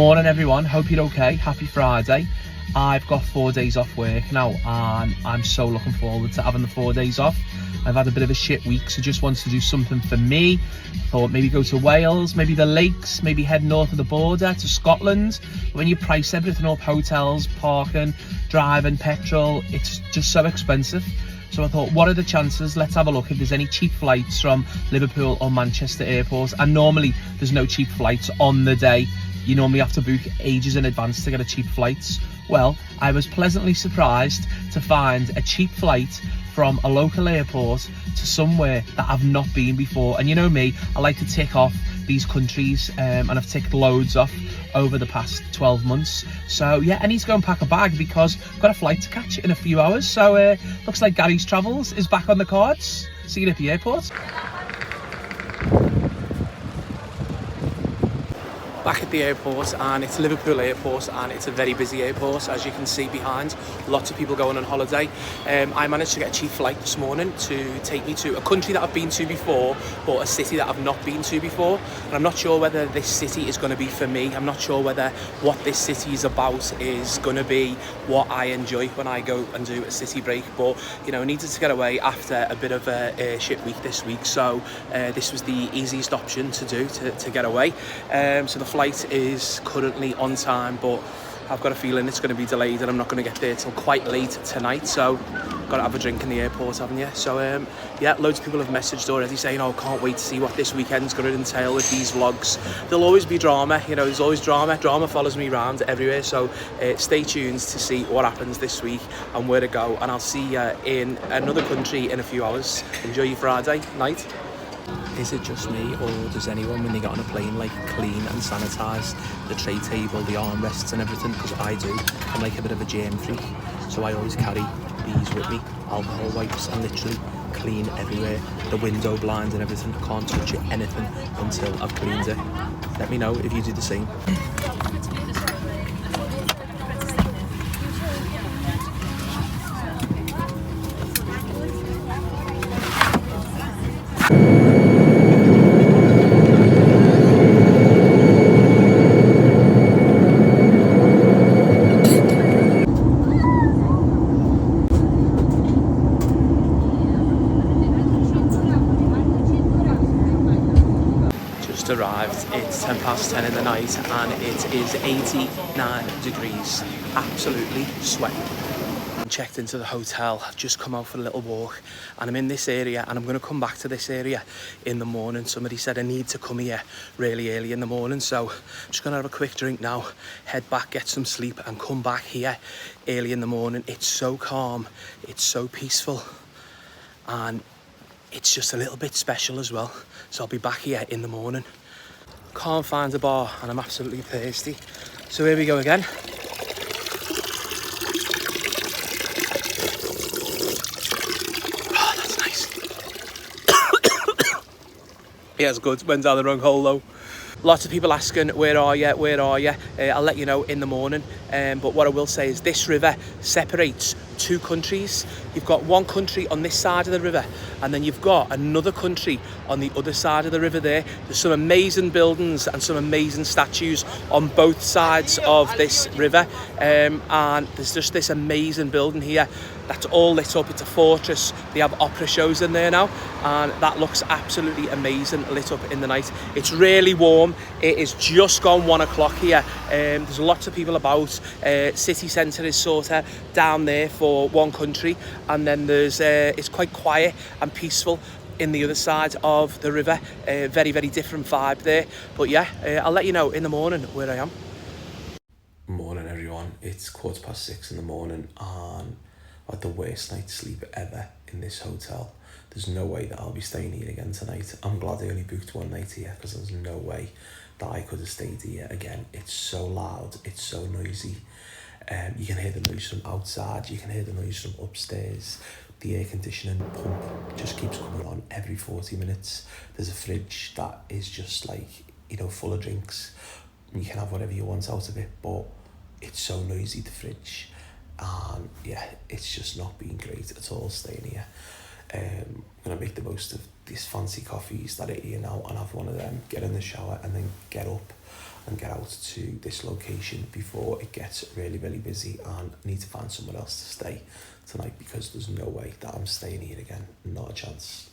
Morning everyone, hope you're okay. Happy Friday. I've got 4 days off work now and I'm so looking forward to having the 4 days off. I've had a bit of a shit week, so just wanted to do something for me. Thought maybe go to Wales, maybe the lakes, maybe head north of the border to Scotland. When you price everything up, hotels, parking, driving, petrol, it's just so expensive. So I thought, what are the chances? Let's have a look if there's any cheap flights from Liverpool or Manchester airports. And normally there's no cheap flights on the day. You normally have to book ages in advance to get a cheap flights. Well, I was pleasantly surprised to find a cheap flight from a local airport to somewhere that I've not been before. And you know me, I like to tick off these countries, and I've ticked loads off over the past 12 months. So yeah, I need to go and pack a bag because I've got a flight to catch in a few hours. So looks like Gary's Travels is back on the cards. See you at the airport. Back at the airport, and it's Liverpool airport, and it's a very busy airport, as you can see behind. Lots of people going on holiday. I managed to get a cheap flight this morning to take me to a country that I've been to before, but a city that I've not been to before. And I'm not sure whether this city is going to be for me. I'm not sure whether what this city is about is going to be what I enjoy when I go and do a city break. But you know, I needed to get away after a bit of a shit week this week, so this was the easiest option to do to get away. So the flight is currently on time, but I've got a feeling it's going to be delayed and I'm not going to get there till quite late tonight, so got to have a drink in the airport, haven't you? So yeah, loads of people have messaged already saying, oh, can't wait to see what this weekend's going to entail with these vlogs. There'll always be drama, you know, there's always drama follows me around everywhere, so stay tuned to see what happens this week and where to go, and I'll see you in another country in a few hours. Enjoy your Friday night. Is it just me, or does anyone, when they get on a plane, like clean and sanitise the tray table, the armrests and everything? Because I do. I'm like a bit of a germ freak, so I always carry these with me, alcohol wipes, and literally clean everywhere, the window blinds and everything. I can't touch anything until I've cleaned it. Let me know if you do the same. Arrived, it's 10:10 in the night and it is 89 degrees, absolutely sweating. I'm checked into the hotel. I've just come out for a little walk and I'm in this area, and I'm going to come back to this area in the morning. Somebody said I need to come here really early in the morning, so I'm just going to have a quick drink now, head back, get some sleep, and come back here early in the morning. It's so calm, it's so peaceful, and it's just a little bit special as well. So I'll be back here in the morning. Can't find a bar and I'm absolutely thirsty. So here we go again. Oh, that's nice. Yeah, it's good. Went down the wrong hole though. Lots of people asking, where are you? Where are you? I'll let you know in the morning. But what I will say is this river separates two countries. You've got one country on this side of the river, and then you've got another country on the other side of the river there. There's some amazing buildings and some amazing statues on both sides of this river. And there's just this amazing building here that's all lit up. It's a fortress. They have opera shows in there now, and that looks absolutely amazing lit up in the night. It's really warm. It is just gone 1 o'clock here. There's lots of people about. City centre is sort of down there for one country, and then there's it's quite quiet and peaceful in the other side of the river. Very, very different vibe there. But yeah, I'll let you know in the morning where I am. Morning everyone, it's 6:15 in the morning and I had the worst night's sleep ever in this hotel. There's no way that I'll be staying here again tonight. I'm glad I only booked one night here because there's no way that I could have stayed here again. It's so loud, it's so noisy. You can hear the noise from outside, you can hear the noise from upstairs. The air conditioning pump just keeps coming on every 40 minutes. There's a fridge that is just like, you know, full of drinks. You can have whatever you want out of it, but it's so noisy, the fridge. And yeah, it's just not been great at all staying here. I'm going to make the most of these fancy coffees that are here now and have one of them, get in the shower and then get up and get out to this location before it gets really, really busy, and I need to find somewhere else to stay tonight because there's no way that I'm staying here again, not a chance.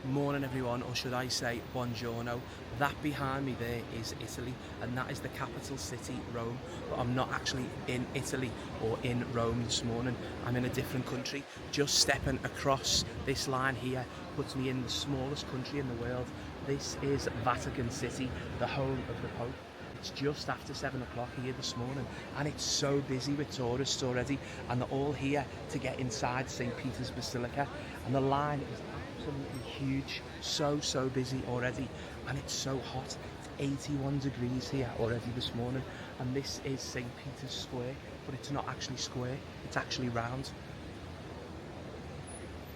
Morning everyone, or should I say buongiorno. That behind me there is Italy, and that is the capital city, Rome. But I'm not actually in Italy or in Rome this morning. I'm in a different country. Just stepping across this line here puts me in the smallest country in the world. This is Vatican City, the home of the Pope. It's just after 7 o'clock here this morning, and it's so busy with tourists already, and they're all here to get inside St. Peter's Basilica, and the line is absolutely huge, so busy already, and it's so hot. It's 81 degrees here already this morning, and this is St. Peter's Square, but it's not actually square, it's actually round.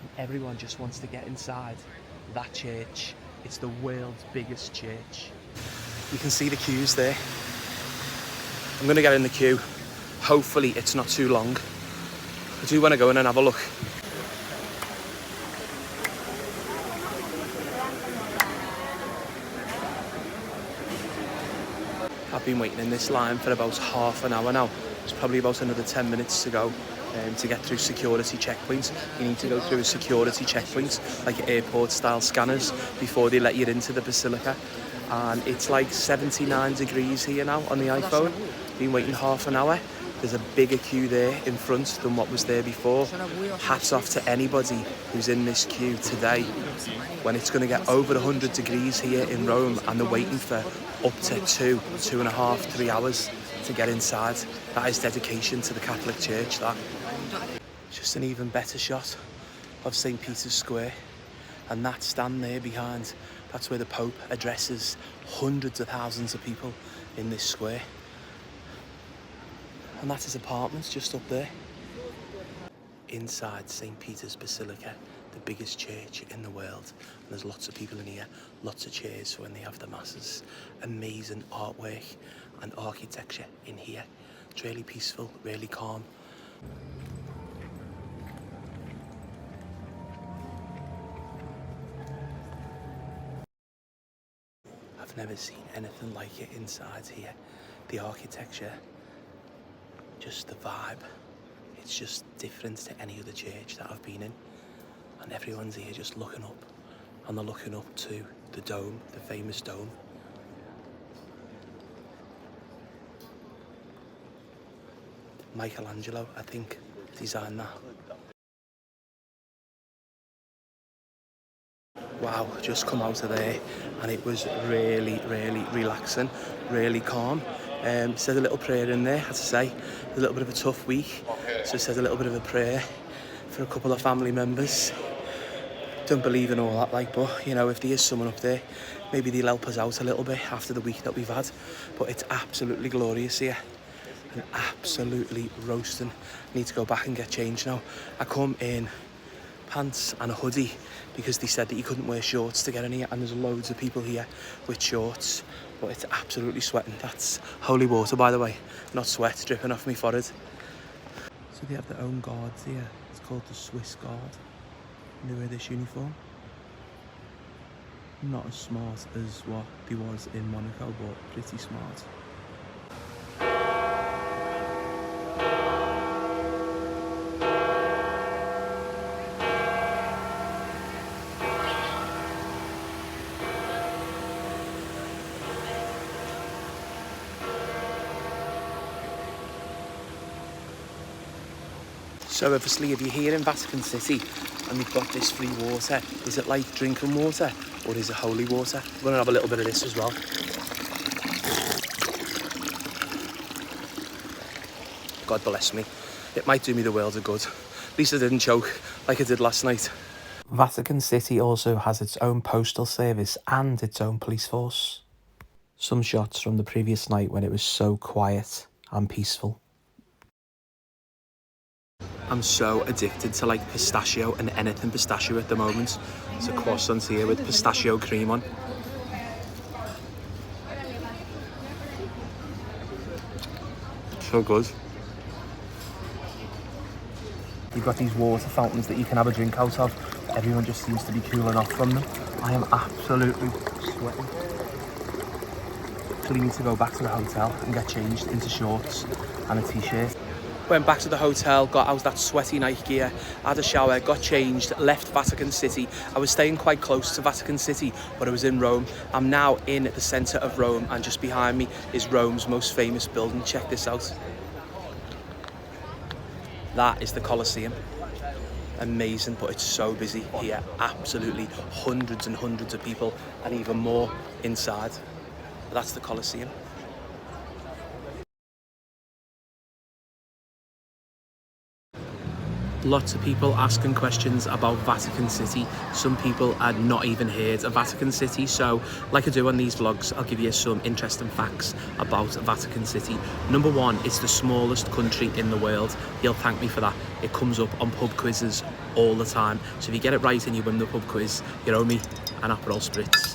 And everyone just wants to get inside that church. It's the world's biggest church. You can see the queues there. I'm going to get in the queue. Hopefully it's not too long. I do want to go in and have a look. I've been waiting in this line for about half an hour now. There's probably about another 10 minutes to go to get through security checkpoints. You need to go through a security checkpoint, like airport style scanners, before they let you into the Basilica. And it's like 79 degrees here now on the iPhone. Been waiting half an hour. There's a bigger queue there in front than what was there before. Hats off to anybody who's in this queue today when it's going to get over 100 degrees here in Rome, and they're waiting for up to 2.5, 3 hours to get inside. That is dedication to the Catholic Church, that. Just an even better shot of St. Peter's Square, and that stand there behind, that's where the Pope addresses hundreds of thousands of people in this square. And that's his apartments just up there. Inside St. Peter's Basilica, the biggest church in the world. And there's lots of people in here, lots of chairs for when they have the masses. Amazing artwork and architecture in here. It's really peaceful, really calm. I've never seen anything like it inside here. The architecture, just the vibe, it's just different to any other church that I've been in. And everyone's here just looking up, and they're looking up to the dome, the famous dome. Michelangelo, I think, designed that. Wow, just come out of there and it was really relaxing, really calm. Said a little prayer in there, I had to say. A little bit of a tough week, so said a little bit of a prayer for a couple of family members. Don't believe in all that, like, but you know, if there is someone up there, maybe they'll help us out a little bit after the week that we've had. But it's absolutely glorious here and absolutely roasting. I need to go back and get changed now. I come in pants and a hoodie because they said that you couldn't wear shorts to get in here, and there's loads of people here with shorts, but it's absolutely sweating. That's holy water, by the way, not sweat dripping off my forehead. So they have their own guards here. It's called the Swiss Guard, and they wear this uniform. Not as smart as what they was in Monaco, but pretty smart. So obviously if you're here in Vatican City and you've got this free water, is it like drinking water or is it holy water? I'm going to have a little bit of this as well. God bless me. It might do me the world of good. At least I didn't choke like I did last night. Vatican City also has its own postal service and its own police force. Some shots from the previous night when it was so quiet and peaceful. I'm so addicted to like pistachio and anything pistachio at the moment. There's a croissant here with pistachio cream on. So good. You've got these water fountains that you can have a drink out of. Everyone just seems to be cooling off from them. I am absolutely sweating. So we need to go back to the hotel and get changed into shorts and a t-shirt. Went back to the hotel, got out that sweaty night gear, had a shower, got changed, left Vatican City. I was staying quite close to Vatican City, but I was in Rome. I'm now in the centre of Rome, and just behind me is Rome's most famous building. Check this out. That is the Colosseum. Amazing, but it's so busy here. Absolutely hundreds and hundreds of people, and even more inside. That's the Colosseum. Lots of people asking questions about Vatican City. Some people had not even heard of Vatican City, so like I do on these vlogs, I'll give you some interesting facts about Vatican City. Number one, it's the smallest country in the world. You'll thank me for that. It comes up on pub quizzes all the time, so if you get it right and you win the pub quiz, you owe me an Aperol Spritz.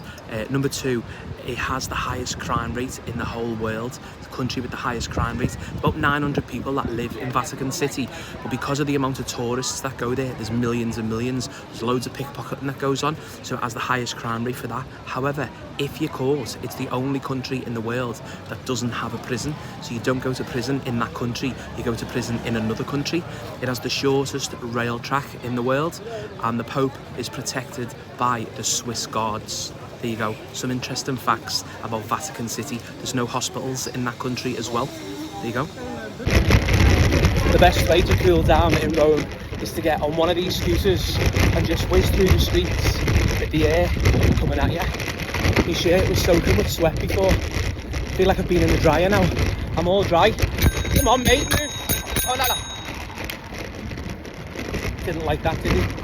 Number two, it has the highest crime rate in the whole world. The country with the highest crime rate. About 900 people that live in Vatican City, but because of the amount of tourists that go there, there's millions and millions. There's loads of pickpocketing that goes on, so it has the highest crime rate for that. However, if you're caught, it's the only country in the world that doesn't have a prison. So you don't go to prison in that country, you go to prison in another country. It has the shortest rail track in the world, and the Pope is protected by the Swiss guards. There you go, some interesting facts about Vatican City. There's no hospitals in that country as well. There you go. The best way to cool down in Rome is to get on one of these scooters and just whiz through the streets with the air coming at you. My shirt was soaking with sweat before. I feel like I've been in the dryer now. I'm all dry. Come on, mate, move. Oh, no. Didn't like that, did he?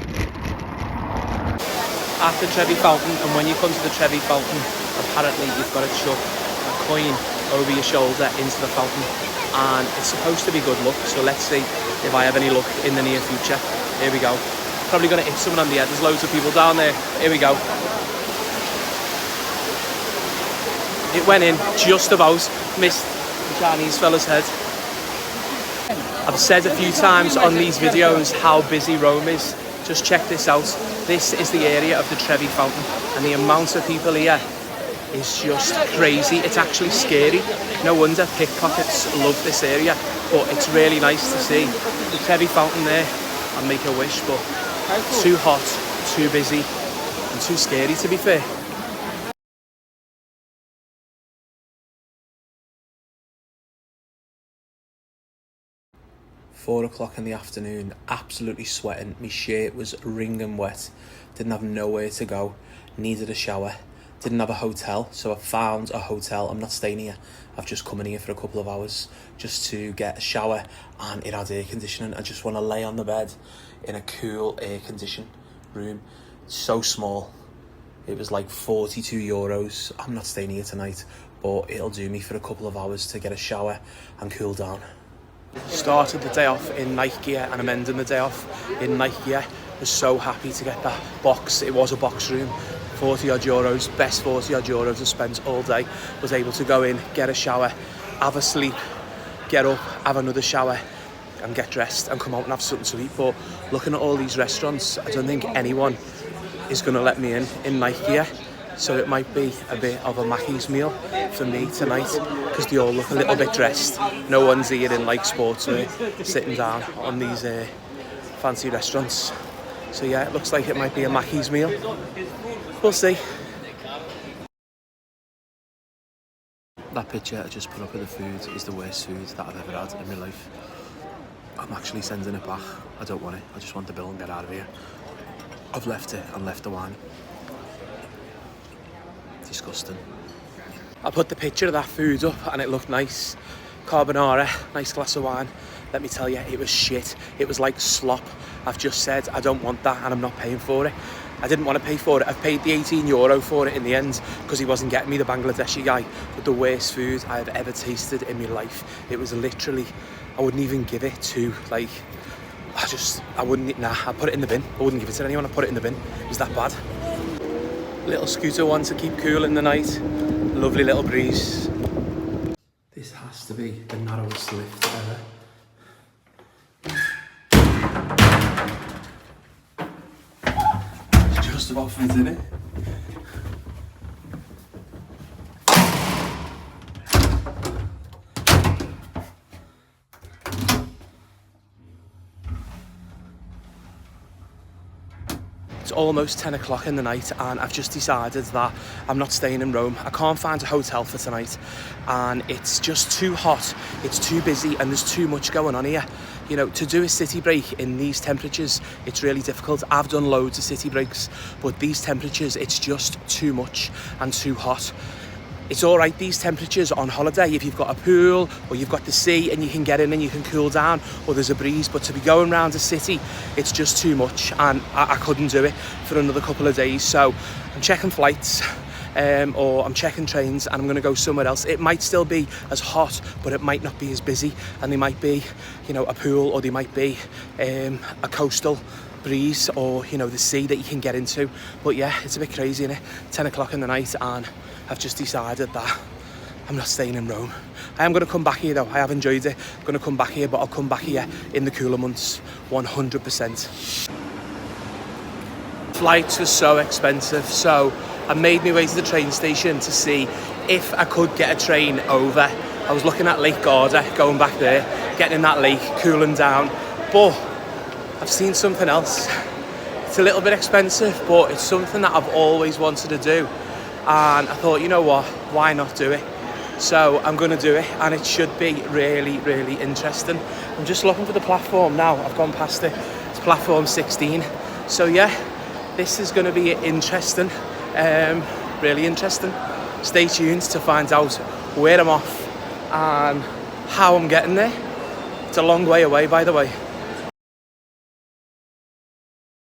At the Trevi Fountain, and when you come to the Trevi Fountain, apparently you've got to chuck a coin over your shoulder into the fountain, and it's supposed to be good luck, so let's see if I have any luck in the near future. Here we go. Probably going to hit someone on the head. There's loads of people down there. Here we go. It went in just about, missed the Chinese fella's head. I've said a few times on these videos how busy Rome is. Just check this out. This is the area of the Trevi Fountain, and the amount of people here is just crazy. It's actually scary. No wonder pickpockets love this area, but it's really nice to see the Trevi Fountain there and make a wish, but too hot, too busy, and too scary, to be fair. Four o'clock in the afternoon, absolutely sweating. My shirt was wringing wet. Didn't have nowhere to go. Needed a shower. Didn't have a hotel, so I found a hotel. I'm not staying here. I've just come in here for a couple of hours just to get a shower, and it had air conditioning. I just want to lay on the bed in a cool air conditioned room. So small. It was like €42. I'm not staying here tonight, but it'll do me for a couple of hours to get a shower and cool down. Started the day off in night gear, and I'm ending the day off in night gear. Was so happy to get that box. It was a box room, 40 odd euros, best 40 odd euros I spent all day. Was able to go in, get a shower, have a sleep, get up, have another shower, and get dressed and come out and have something to eat. But looking at all these restaurants, I don't think anyone is going to let me in night gear. So it might be a bit of a Mackey's meal for me tonight, because they all look a little bit dressed. No one's here in like sportswear, sitting down on these fancy restaurants. So yeah, it looks like it might be a Mackey's meal. We'll see. That picture I just put up of the food is the worst food that I've ever had in my life. I'm actually sending it back. I don't want it. I just want the bill and get out of here. I've left it and left the wine. Disgusting. I put the picture of that food up and it looked nice. Carbonara, nice glass of wine. Let me tell you, it was shit. It was like slop. I've just said I don't want that and I'm not paying for it. I didn't want to pay for it. I've paid the €18 for it in the end because he wasn't getting me, the Bangladeshi guy. But the worst food I have ever tasted in my life. It was literally, I wouldn't even give it to, like, I wouldn't, nah, I'd put it in the bin. I wouldn't give it to anyone, I'd put it in the bin. It was that bad. Little scooter one to keep cool in the night. Lovely little breeze. This has to be the narrowest lift ever. just about fit in it. It's almost 10 o'clock in the night and I've just decided that I'm not staying in Rome. I can't find a hotel for tonight and it's just too hot, it's too busy and there's too much going on here. You know, to do a city break in these temperatures, it's really difficult. I've done loads of city breaks, but these temperatures, it's just too much and too hot. It's all right, these temperatures on holiday, if you've got a pool or you've got the sea and you can get in and you can cool down or there's a breeze, but to be going around a city, it's just too much and I couldn't do it for another couple of days. So I'm checking flights or I'm checking trains and I'm gonna go somewhere else. It might still be as hot, but it might not be as busy and there might be, you know, a pool or there might be a coastal breeze or, you know, the sea that you can get into. But yeah, it's a bit crazy, innit? 10 o'clock in the night and I've just decided that I'm not staying in Rome. I am going to come back here though. I have enjoyed it. I'm going to come back here, but I'll come back here in the cooler months, 100%. Flights were so expensive, so I made my way to the train station to see if I could get a train over. I was looking at Lake Garda, going back there, getting in that lake, cooling down, but I've seen something else. It's a little bit expensive, but it's something that I've always wanted to do. And I thought, you know what, why not do it? So I'm going to do it and it should be really, really interesting. I'm just looking for the platform now. I've gone past it. It's platform 16. So yeah, this is going to be interesting, really interesting. Stay tuned to find out where I'm off and how I'm getting there. It's a long way away, by the way.